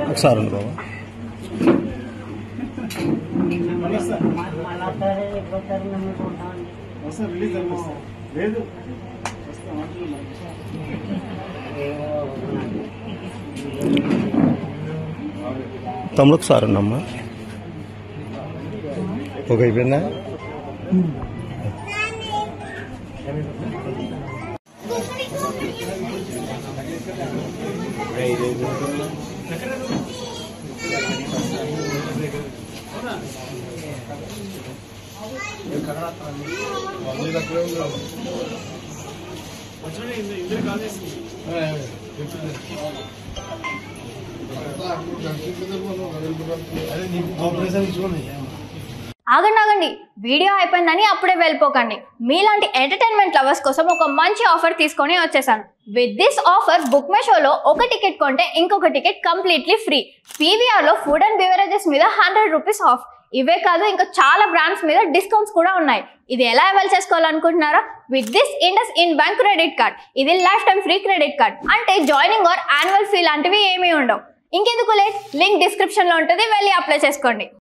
ఒకసారి బాబా తమ్ముడు ఒకసారి ఉన్నమ్మా ఒక అయిపోయిందా ఆగండి వీడియో అయిపోయిందని అప్పుడే వెళ్ళిపోకండి. మీలాంటి ఎంటర్టైన్మెంట్ లవర్స్ కోసం ఒక మంచి ఆఫర్ తీసుకొని వచ్చేసాను. With this offer book my షోలో ఒక టికెట్ కొంటే ఇంకొక టికెట్ కంప్లీట్లీ ఫ్రీ. పీవీఆర్లో ఫుడ్ అండ్ బెవరేజెస్ మీద 100 రూపీస్ ఆఫ్. ఇవే కాదు ఇంకా చాలా బ్రాండ్స్ మీద డిస్కౌంట్స్ కూడా ఉన్నాయి. ఇది ఎలా అవైల్ చేసుకోవాలనుకుంటున్నారా? With this IndusInd bank credit card. ఇది lifetime free credit card. అంటే జాయినింగ్ ఆర్ యాన్యువల్ ఫీ లాంటివి ఏమీ ఉండవు. ఇంకెందుకు లేట్, లింక్ డిస్క్రిప్షన్లో ఉంటుంది, వెళ్ళి అప్లై చేసుకోండి.